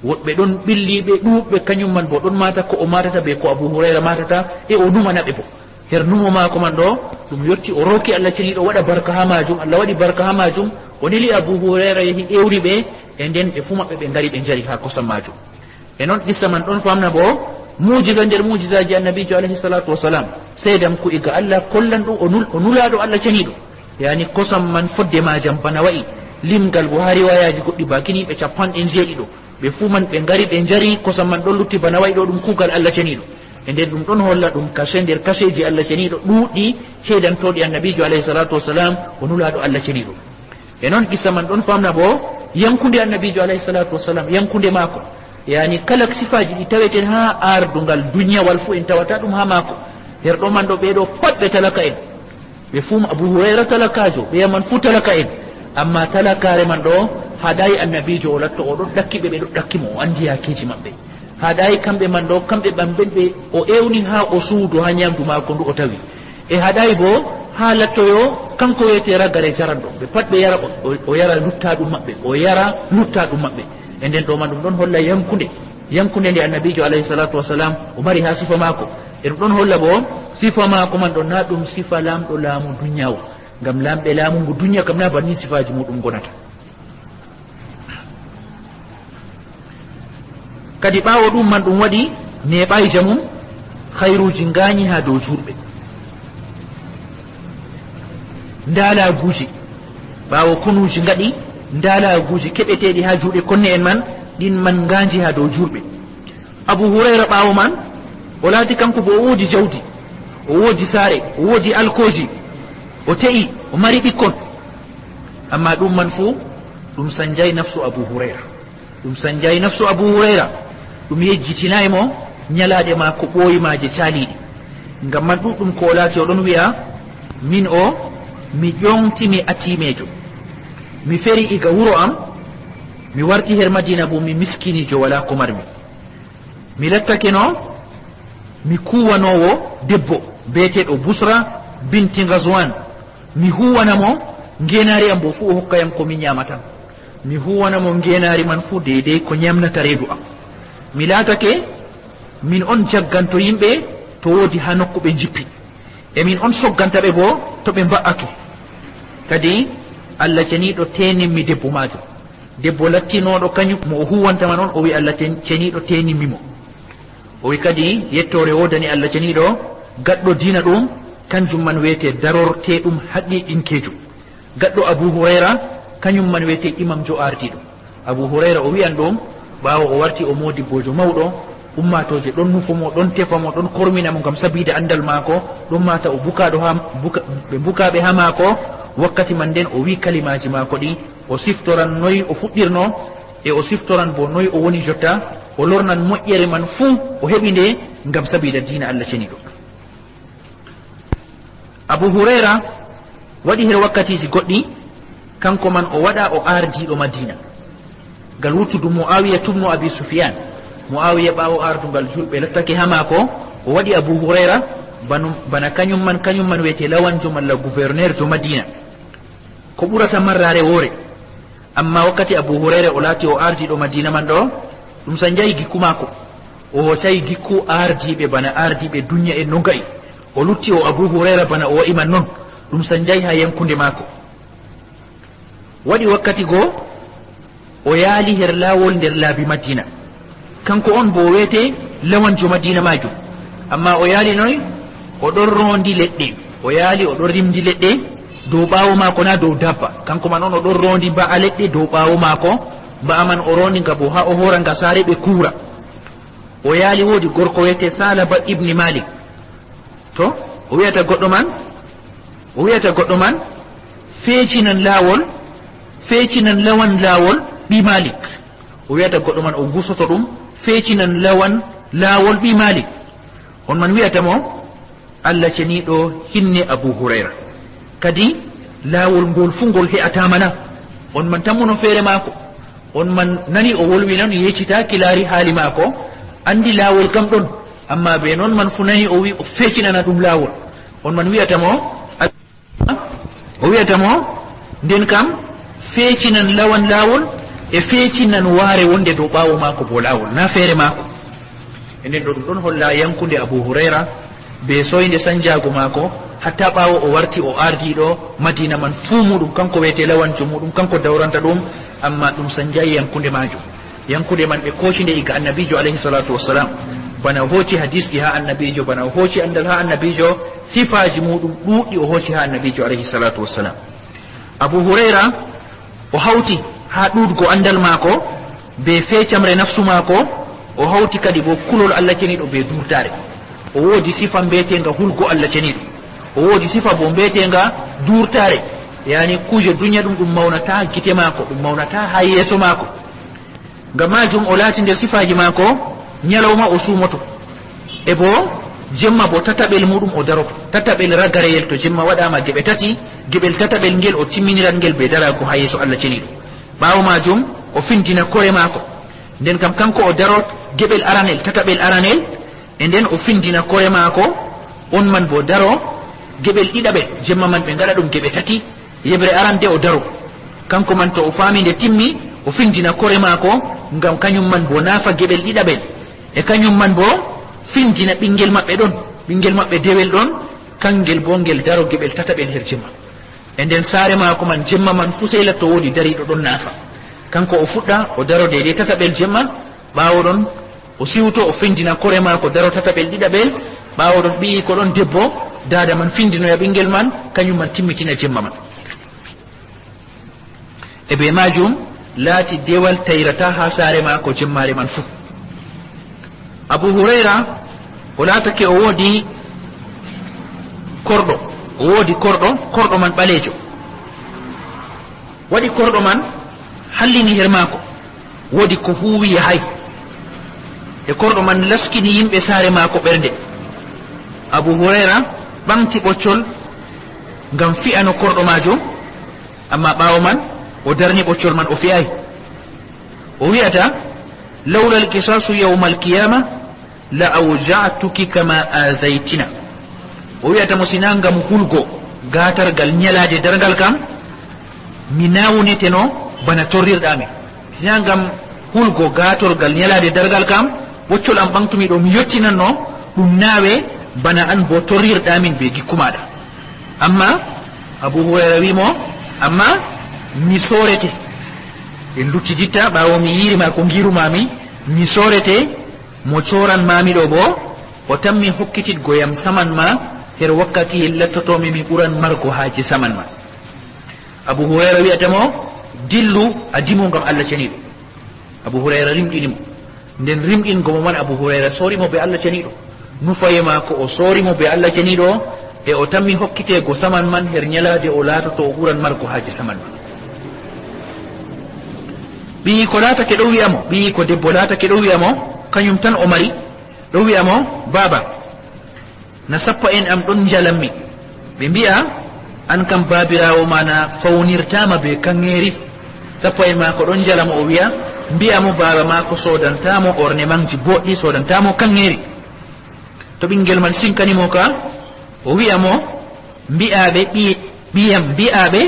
woɗɓe ɗon ɓilliɓe ɗuɗɓe kañum man bo ɗon mata ko o matata be ko abou hurayra matata e o numanaɓe bo her numo maako man ɗo ɗum yetti o roki Allah ceniɗo waɗa barka ha majum Allah waɗi barka ha majum o neli abou hurayra yehi ƴewri ɓe e nden ɓe fu maɓɓe ɓe ngari ɓe jari ha kosam majum e noon qissa man ɗon famna bo mujiza nder mujizaji annabijo alayhi salatu wassalam seydam ku iga Allah kollan ɗum o nulaɗo Allah ceniɗo yani kosam man fodde majam bana wayi limgal bo ha riwayaji goɗɗi bakiniɓe 17 ɓe fu man ɓe ngari ɓe jari kosam man ɗon lutti bana wayi ɗo ɗum kugal Allah ceniɗo e nden ɗum ɗon holla ɗum kase nder kaseji Allah ceniɗo ɗuuɗɗi ceydantoɗi annabijo alayhi salatu wassalam o nulaɗo Allah ceniɗo e noon qissa man ɗon famna bo yankude annabijo alayhi salatu wassalam yankude maako yani kala sifaji ɗi taweten ha ardungal duniyawal fu en tawata ɗum ha maako her ɗo man ɗo ɓeɗo pat ɓe talaka en ɓe fu abou hurayra talakajo ɓe man fu talaka en amma talakare man ɗo haɗayi annabijo o latto o ɗon ɗakkiɓe ɓe ɗo ɗakkimo o andi yakeji maɓɓe haɗayi kamɓe man ɗo kamɓe ɓamɓen ɓe o ewni ha o suudu ha ñamdu mako ndu o tawi e haɗayi bo ha lattoyo kanko wiyete ragare jaranɗo ɓe pat ɓe yara o yara lutta ɗum maɓɓe o yara lutta ɗum maɓɓe e nden ɗo man ɗum ɗon holla yankude nde annabijo alayhi salatu wassalam o mari ha sifa maako e ɗum ɗon holla bo sifa maako man ɗon na ɗum sifa lamɗo laamu duniya o ngam lamɓe laamu ngu duniya kam na banni sifaji muɗum gonata kadi ɓaawo ɗum man ɗum waɗi neɓayi jamum hayruji ngañi ha dow juurɓe ndalaguji ɓaawo kunuji ngaɗi ndalaguji keɓeteɗi ha juuɗe konne en man ɗin man ngaji ha dow juurɓe abou hurayra ɓaawo man o laati kanko bo o woodi jawdi o woodi saare o woodi alkoji o te'i o mari ɓikkon amma ɗum man fuu ɗum sanjayi nafsu abou hurayra ɗum sanjayi nafsu abou hurayra ɗum yejjitinayi mo ñalaɗe ma ko ɓooyimaje caaliɗi ngam man ɗuɗɗum ko o laati oɗon wi'a min o mi ƴontimi atimejo mi feri iga wuro am mi warti her madina bo mi miskinijo wala ko marmi mi lattake no mi kuwanowo debbo beeteɗo Busra binti Ghazwan mi huwanamo ngenari am bo fu o hokkayam ko mi nyamata mi huwanamo ngenari man fu deydey ko nyamnata reedu am mi laatake min on jagganto yimɓe to woodi ha nokku ɓe jippi e min on sogganta ɓe bo to ɓe mba'ake kadi Allah ceniɗo teninmi debbo majum debbo lattinoɗo kañum mo o huwantama noon o wi Allah ceniɗo tenimmimo o wi kadi yettore wodani Allah ceniɗo gaɗɗo dina ɗum kanjum man wiyete darorteɗum haqiqinkejo gaɗɗo Abu Hurayra kañum man wiyete imam jo ardiɗo Abu Hurayra o wiyan ɗum ɓawo o warti o modibbojo mawɗo ummatoje ɗon nufomo ɗon tefamo ɗon korminamo gam sabide andal maako ɗum mata o bukaɗo ɓe bukaɓe ha maako wakkati man nden o wi kalimaji maako ɗi o siftoran noyi o fuɗɗirno e o siftoran bo noyi o woni jotta o lornan moƴƴere man fuu o heɓi nde gam sabida dina Allah ceniɗo Abu Hurayra waɗi her wakkatiji goɗɗi kanko man o waɗa o ardiɗo Madina ngal wuttudu Muawiya tubnu Abi Sufyan Muawiya ɓawo ardungal julɓe lattake ha maako o waɗi Abu Hurayra bana kañum man wiyete lawanjo malla gouverneur to Madina ko ɓurata marrare woore amma wakkati Abu Hurayra o laati o ardiɗo Madina man ɗo ɗum sa jayi gikku maako o hotayi gikku ardiɓe bana ardiɓe dunya en no gayi o lutti o Abu Hurayra bana o wa'iman noon ɗum sa jayi ha yankude maako waɗi wakkati goo o yaali her laawol nder laabi Madina kanko on bo wiyete lawanjo Madina majum amma o yaali noy o ɗon rondi leɗɗe o yaali o ɗon rimdi leɗɗe dow ɓaawo maako na dow dabba kanko man on o ɗon rondi ba'a leɗɗe dow ɓaawo maako ba'a man o rondi nga bo ha o hora nga saare ɓe kuura o yaali woodi gorko wiyete Salaba ibni Malik to o wiyata goɗɗo man feecinan lawan laawol ɓi Malik o wiyata goɗɗo man o gusoto ɗum feecinan laawol ɓi Malik on man wiyata mo Allah ceniɗo hinne Abu Hurayra kadi laawol ngol fu ngol he'atamana on man tammuno feere maako on man nani o wolwi nan yeccita kilaari haali maako andi laawol kam ɗon amma be noon man fu nani o wi o feecinana ɗum laawol on man wiyata mo nden kam feecinan laawol e feecinan waare wonde dow ɓaawo maako bo laawol na feere maako e nden ɗo ɗum ɗon holla yankude Abu Hurayra be soyde sanjago maako hatta ɓaawo o warti o ardiɗo Madina man fuu muɗum kanko wiyete lawanjo muɗum kanko dawranta ɗum amma ɗum sanjayi yankude majum yankude man ɓe koocinde iga annabijo alayhi salatu wassalam bana o hooci hadisji ha annabijo bana o hooci andal ha annabijo sifaji muɗum ɗuuɗɗi o hooci ha annabijo alayhi salatu wassalam Abu Hurayra o hawti ha ɗuɗgo andal maako be feecamre nafsu maako o hawti kadi bo kulol Allah ceniɗo be durtare o woodi sifa mbeetenga hulgo Allah ceniɗo o woodi sifa bo mbeetenga durtare yani kuje dunya ɗum mawnata gite maako ɗum mawnata ha yeeso maako ngam majum o laati nder sifaji maako ñalawma o suumoto e bo jemma bo tataɓel muɗum o daroto tataɓel ragareyel to jemma waɗama geɓe tati geɓel tataɓel ngel o timminiran ngel be darago ha yeeso Allah ceniɗo ɓaawo majum o findina kore maako nden kam kanko o darot geɓel aranel tataɓel aranel e nden o findina kore maako on man bo daro geɓel ɗiɗaɓel jemma man ɓe ngaɗa ɗum geɓe tati yeɓre arande o daro kanko man to o faami nde timmi o findina kore maako ngam kañum man bo naafa geɓel ɗiɗaɓel e kañum man bo findina ɓinguel maɓɓe ɗon ɓinguel maɓɓe dewel ɗon kangel bo ngel daro geɓel tataɓel her jemma e nden saare maako man jemma man fu sey latto woodi dariɗo ɗon naafa kanko o fuɗɗa o daro deydey tataɓel jemma ɓaawo ɗon o siwto o findina kore maako daro tataɓel ɗiɗaɓel ɓaawo ɗon ɓiyi ko ɗon debbo dada man findinoya ɓinguel man kañum man timmitina jemma man e be majum laati dewal tayrata ha saare maako jemmare man fuu Abu Hurayra o laatake o woodi korɗo man ɓaleejo waɗi korɗo man hallini her maako woodi ko huuwi yahay e korɗo man laskini yimɓe saare maako ɓernde Abu Hurayra ɓamti ɓoccol ngam fi'ano korɗo majum amma ɓaawo man o darni ɓoccol man o fi'ay o wi'ata lawla alqisasu yawma alqiyama la awja'tuki kama azaitina o wi'ata mo sinangam hulgo gatargal nyalade dargal kam mi nawneteno bana torrirɗami sinangam hulgo gatorgal nyalade dargal kam woccol am ɓantumi ɗo mi yottinanno ɗum naawe bana an bo torrirɗamin be gikkumaɗa amma Abu Hurayra wimo amma mi sorete en luttiditta ɓawo mi yirima ko girumami mi sorete mo coran mami ɗo bo o tammi hokkititgo yam saman ma her wakkati lattotomi mi ɓuran margo haaji saman ma Abu Hurayra wi'atamo dillu a dimo ngam Allah ceniɗo Abu Hurayra rimɗinimo nden rimɗingo mo man Abu Hurayra sorimo be Allah ceniɗo nufaye mako o sorimo be Allah ceniɗo e o tammi hokkitego saman man her nyalade o latoto o ɓuran margo haaji saman ma ɓiyi ko latake ɗo wi'amo ɓiyi ko debbo latake ɗo wi'amo kañum tan o mari ɗo wi'amo baba na sappa en am ɗon jalanmi ɓe mbi'a an kam babirawo mana fawnirtama be kangeri sappa en ma ko ɗon jalamo o wi'a mbiyamo baba ma ko sodantamo orne manji boɗɗi sodantamo kangeri to ɓinguel man sinkanimo ka o wi'amo mbi'aɓe ɓiyam mbi'aɓe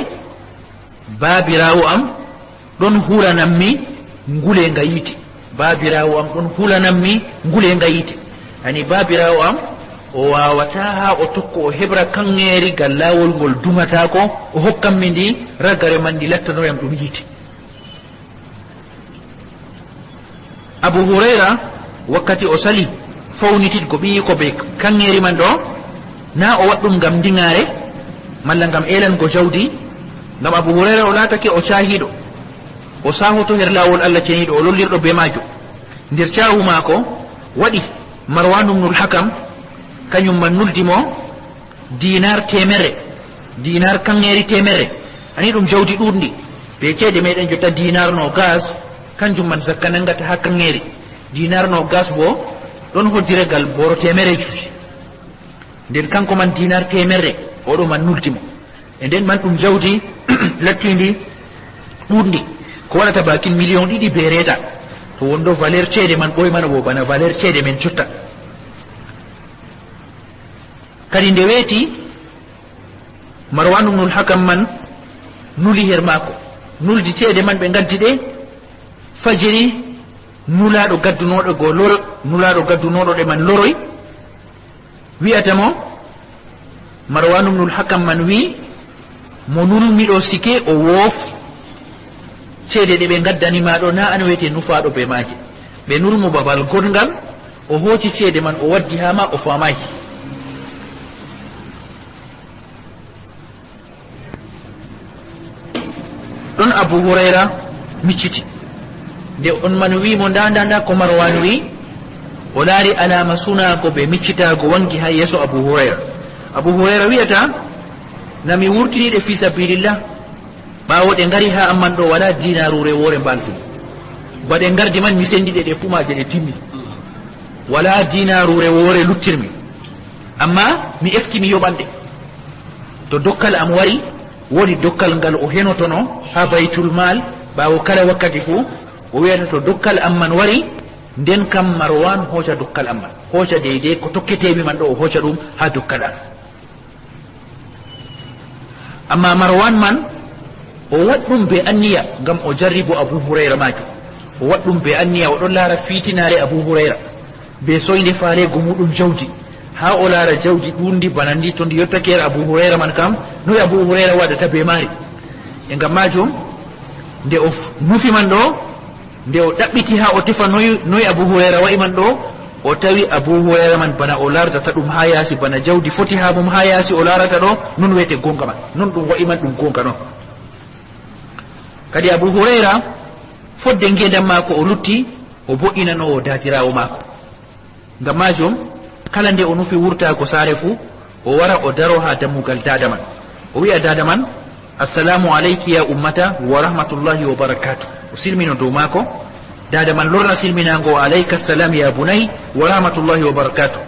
babirawo am ɗon hulanammi ngule nga yite babirawo am ɗon hulanammi ngule nga yite ani babirawo am o wawata ha o tokko o heɓra kangeri gal lawol ngol dumatako o hokkanmi ndi ragare man ndi lattanoyam ɗum yite Abu Hurayra wakkati o sali fawnititgo ɓiyi ko be kangeri man ɗo na o waɗɗum ngam ndiŋare malla ngam elango jawdi ngam Abu Hurayra o latake o cahiɗo o sahoto her lawol Allah ceniɗo o lollirɗo be majo nder cahu mako waɗi Marwan ibn al-Hakam kañum man nuldimo dinar temerre dinar kangeri temerre ani ɗum jawdi ɗuɗndi be ceede meɗen jotta dinar no gas kanjum man zakka nangata ha kangeri dinar no gas bo ɗon hoddiregal boro temerre juuɗi nden kanko man dinar temerre oɗo man nuldimo e nden man ɗum jawdi lattindi ɗuɗndi ko waɗata bakin million ɗiɗi be reeta to wondo valeur ceede man ɓoymana bo bana valeur ceede men cotta kadi nde weeti Marwan ibn al-Hakam man nuli her maako nuldi ceede man ɓe gaddi ɗe fajiri nulaɗo gaddunoɗo go loro nulaɗo gaddunoɗo ɗe man loroy wi'atamo Marwan ibn al-Hakam man wi mo nulmiɗo sike o woof ceede ɗe ɓe gaddanima ɗo na an wiyete nufaɗo be maaje ɓe nulmo babal gongal o hooci ceede man o waddi ha ma o famayi ɗon Abu Hurayra micciti nde on man wimo nda ko Marwan wi o laari alama sunago ɓe miccitago wangi ha yeeso Abu Hurayra wiyata nami wurtiniɗe fi sabilillah ɓawo ɗe ngari ha amman ɗo wala dinarure wore mbaltum baɗe gardi man mi sendiɗe ɗe fumaje ɗe timmi wala dinarure wore luttirmi amma mi efti mi yoɓanɗe to dokkal am wari woni dokkal ngal o henotono ha baytul mal ɓawo kala wakkati fuu o wiyata to dokkal am man wari nden kam Marwan hooca dokkal am man hooca deydey ko tokketemi man ɗo o hooca ɗum ha dokkal am amma Marwan man o waɗɗum be anniya ngam o jarribo Abu Hurayra majo o waɗɗum be anniya o ɗon laara fitinare Abu Hurayra be soyde faalego muɗum jawdi ha o laara jawdi ɗundi bana ndi to ndi yettakere Abu Hurayra man kam noyi Abu Hurayra waɗata be maari e ngam majum nde o nufi man ɗo nde o ɗaɓɓiti ha o tefa noyi Abu Hurayra wa'i man ɗo o tawi Abu Hurayra man bana o lardata ɗum ha yaasi bana jawdi foti ha mum ha yaasi o larata ɗo non wiyete gonga man non ɗum wa'i man ɗum gonga non kadi Abu Hurayra fodde ngendam mako o lutti o bo'inanowo datirawo mako ngam majum kala nde o nufi wurtago saare fuu o wara o daro ha dammugal dada man o wi'a dada man assalamu alayki ya ummata wa rahmatullahi wa barakatuh o silmino dow mako dada man lorna silminago alayka assalam ya bunay wa rahmatullahi wa barakatuh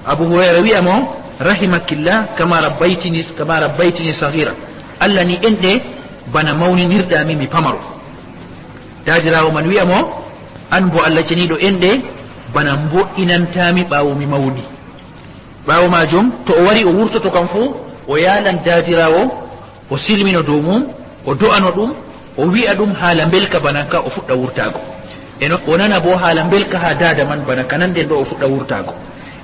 Abu Hurayra wi'a mo rahimakillah kama rabbaytini saghira Allah ni enɗe bana mawninirɗami mi pamaro dadirawo man wi'a mo an bo Allah ceniɗo enɗe bana mbo'inantami ɓaawo mi mawni ɓaawo majum to o wari o wurtoto kam fuu o yalan daadirawo o silmino dow mum o do'ano ɗum o wi'a ɗum haala belka bana ka o fuɗɗa wurtago o nana bo haala belka ha dada man bana kananden ɗo o fuɗɗa wurtago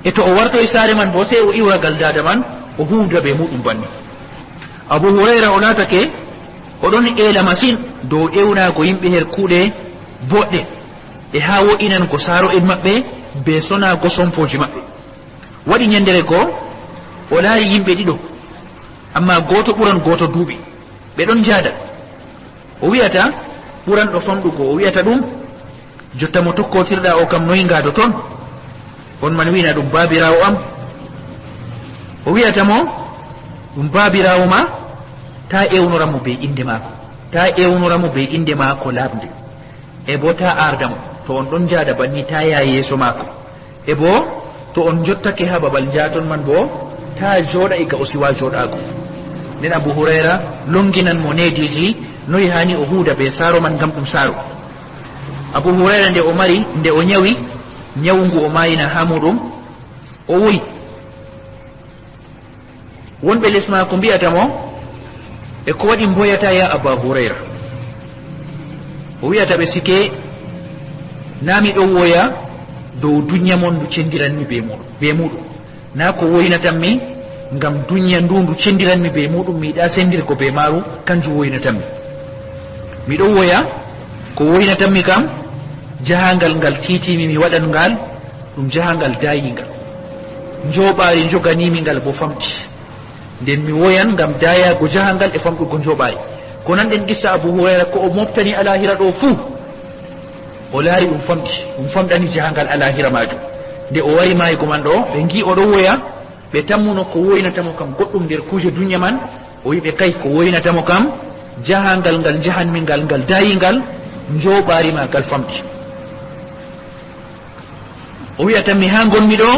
e to o warto e saare man bo sey o iwragal dada man o huuda be muɗum banni Abu Hurayra o latake oɗon eela masine dow ƴewnago yimɓe her kuuɗe boɗɗe e ha wo'inan ko saaro en maɓɓe be sonago sompoji maɓɓe waɗi ñandere ko o laari yimɓe ɗiɗo amma goto ɓuran goto duuɓi ɓe ɗon jaada o wiyata ɓuran ɗo famɗugo o wiyata ɗum jotta mo tokkotirɗa o kam noyi ngado toon on man wina ɗum babirawo am o wiyata mo ɗum babirawo ma ta ewnoramo be inde maako ta ewnoramo be inde maako labde e bo ta ardamo to on ɗon jaada banni ta ya yeeso maako e bo to on jottake ha babal jaton man bo ta jooɗa e ga o siwa jooɗago nden Abu Hurayra longinan mo nediji noyi hani o huuda be saaro man gam ɗum saaro Abu Hurayra nde o ñawi ñawungu o mayina ha muɗum o woyi wonɓe les maako mbiyata mo e ko waɗi mboyata ya Abu Hurayra o wiyata ɓe sike nami ɗo woya dow dunya mon ndu cendiranmi be muɗum na ko woynatanmi ngam dunya ndu cendiranmi be muɗum mi yiɗa sendirgo be maaru kanjum woynatanmi miɗo woya ko woynatanmi kam jahangal ngal titimi mi waɗan ngal ɗum jahangal dayingal njoɓaari joganimi ngal bo famɗi nden mi woyan ngam dayago jahangal e famɗugo njoɓaari ko nanɗen qissa Abu Hurayra ko o moftani alahira ɗo fuu o laari ɗum famɗani jahangal alahira majum nde o wari maygo man ɗo ɓe gi oɗo woya ɓe tammuno ko woynatamo kam goɗɗum nder kuje dunya man o yiɓe kay ko woynatamo kam jahangal ngal jahanmi ngal dayingal njoɓaari ma ngal famɗi o wiyatanmi ha gonmi ɗo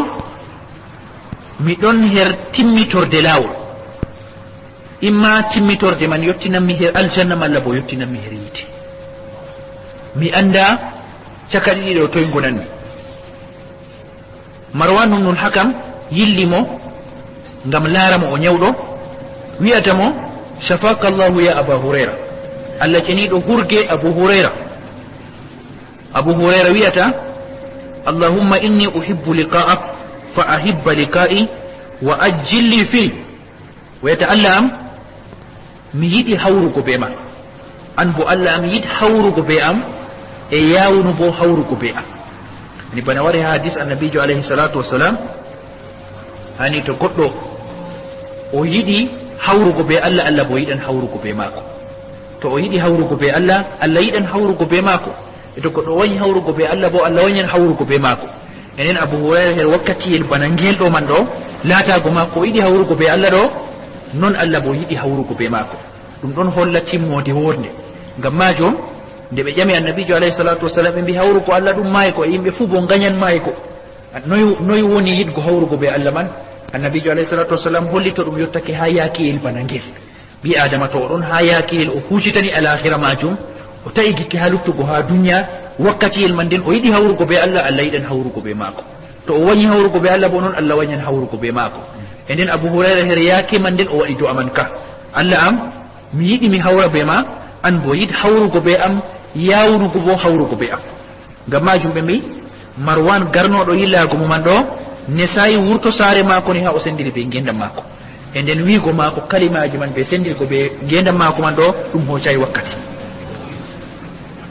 miɗon her timmitorde lawol imma timmitorde man yottinanmi her aljanna malla bo yottinanmi her yiite mi anda caka ɗiɗi ɗo toye gonanmi Marwan ibn al-Hakam yillimo ngam laaramo o ñawɗo wiyata mo shafaka Allahu ya Aba Hurayra Allah ceniɗo hurge Abu Hurayra Abu Hurayra wiyata Allahumma inni uhibbu liqa'ak fa ahibba liqa'i wa ajjil li fi wiyata Allah am mi yiɗi hawrugo be ma an bo Allah am yiɗi hawrugo be am e yawnu bo hawrugo be am ni bana wari hadis annabijo alayhi salatu wassalam hani to goɗɗo o yiɗi hawrugo be Allah Allah bo yiɗan hawrugo be maako to o yiɗi hawrugo be Allah Allah yiɗan hawrugo be maako e to goɗɗo wañi hawrugo be Allah bo Allah wañan hawrugo be maako enen Abu Hurayra her wakkatiyel bana ngel ɗo man ɗo laatago maako o yiɗi hawrugo be Allah ɗo non Allah bo yiɗi hawrugo be maako ɗum ɗon holla timmode wonde ngam majum nde ɓe ƴami annabijo alayhi salatu wassalam ɓe mbi hawrugo Allah ɗum mayko e yimɓe fuu bo gañan mayko noyi woni yiɗgo hawrugo be Allah man annabijo alayhi salatu wassalam holli to ɗum yottake ha yaakiyel bana ngel ɓi adama to oɗon ha yaakiyel o hucitani alahira majum o tawi gikki ha luttugo ha duniya wakkatiyel man nden o yiɗi hawrugo be Allah Allah yiɗan hawrugo be maako to o wañi hawrugo be Allah bo noon Allah wañan hawrugo be maako e nden Abu Hurayra her yaake man nden o waɗi du'a man ka Allah am mi yiɗi mi hawra be ma an bo yiɗi hawrugo be am yawrugo bo hawrugo be am ngam majum ɓe mbi Marwan garnoɗo yillago muman ɗo ne sayi wurto saare maako ni ha o sendiri be gendam maako e nden wiigo maako kalimaji man ɓe sendirgo be gendam maako man ɗo ɗum hoccayi wakkati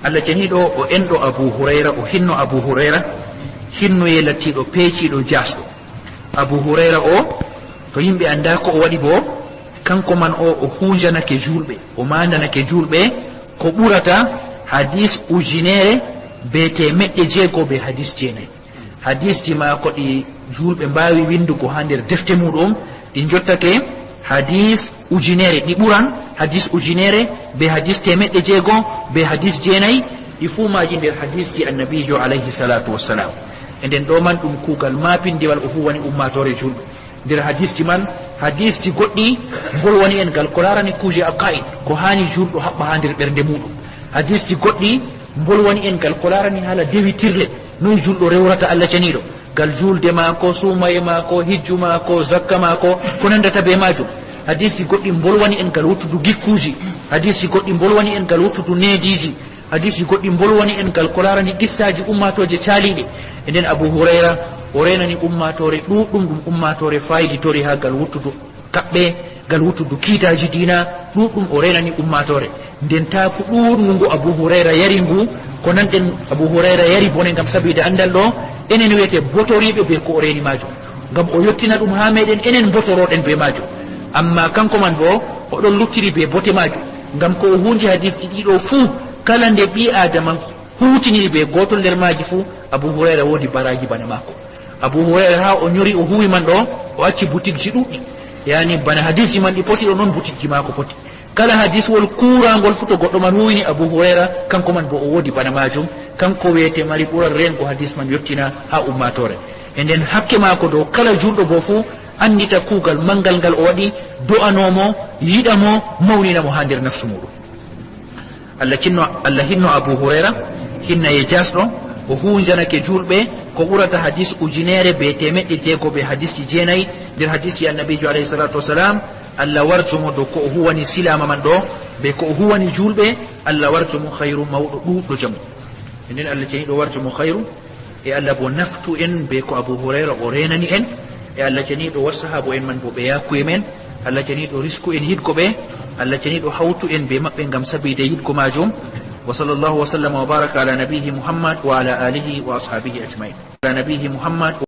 Allah ceniɗo o enɗo Abu Hurayra o hinno Abu Hurayra hinnoye lattiɗo peeciɗo jasɗo Abu Hurayra o to yimɓe anda ko o waɗi bo kanko man o hunjanake julɓe o mandanake julɓe ko ɓurata hadis ujunere be temeɗɗe jeego be hadis jeenayi hadisji ma ko ɗi julɓe mbawi windugo ha nder defte muɗum ɗi jottake hadis ujunere ɗi ɓuran hadis ujunere be hadis temeɗɗe jeego be hadis jeenayi ɗi fuu maji nder hadisji annabijo alayhi salatu wassalam e nden ɗo man ɗum kuugal mapindiwal o fuu woni ummatore julɓe nder hadisji man hadisji goɗɗi ngol woni en ngal ko larani kuuje aqaid ko hani julɗo haɓɓa ha nder ɓernde muɗum hadisji goɗɗi mbol woni en ngal ko larani haala dewitirle noy julɗo rewrata Allah ceniɗo gal julde maako sumaye maako hijju maako zakka maako ko nandata be majum. hadisi goɗɗi bolwani en gal wuttudu gikkuji, hadisi goɗɗi bolwani en gal wuttudu neediji, hadisi goɗɗi bolwani en gal ko larani qissaji ummatoje caaliɗe. E nden Abu Hurayra o renani ummatore ɗuɗɗum ɗum ummatore fayiditori ha gal wuttudu kaɓɓe, gal wuttudu kiitaji dina ɗuɗɗum o renani ummatore. nden ta ko ɗuɗngu ngu Abu Hurayra yari ngu ko nanɗen Abu Hurayra yari bone gam sabide andal ɗo enen wiyete botoriɓe be ko o reni majum, gam o yettina ɗum ha meɗen enen botoroɗen be majum. amma kanko man bo oɗon luttiri be bote majum, gam ko o hunde hadisji ɗiɗo fuu kala nde ɓi adama hutiniri be gotol nder maji fuu Abu Hurayra wodi baraji bana mako. Abu Hurayra ha o nyori o huwi man ɗo o acci boutique ji ɗuɗɗi, yani bana hadisji man ɗi poti ɗo noon boutique ji mako poti. kala hadiswol kurangol fu to goɗɗo man huwini Abu Hurayra kanko man bo o wodi bana majum, kanko wiyete mari ɓural rengo hadis man yettina ha ummatore. E nden hakke mako dow kala julɗo bo fuu andita kuugal mangal ngal o waɗi, do'anomo, yiɗamo, mawninamo ha nder nafsu muɗum. Allah hinno Abu Hurayra hinna ye jasɗo o hunjanake julɓe ko ɓurata hadis ujunere be temeɗɗe jeegoɓe hadisji jeenayi nder hadisi annabijo alayhi salatu wasalam. Allah warjumo dow ko o huwani silama man ɗo be ko o huwani julɓe, Allah warjumo hayru mawɗo ɗuɗɗo jamu. E nden Allah ceniɗo warjumo hayru, e Allah bo naftu en be ko Abu Hurayra o renani en, e Allah ceniɗo war sahabo en man bo ɓe yakkuye men, Allah ceniɗo risku en yidgo ɓe, Allah ceniɗo hawtu en be maɓɓe gam sabide yidgo majum. wa sallallahu wa sallama wa baraka ala nabihi Muhammad wa ala alihi wa ashabihi ajmain. ala nabihi Muhammad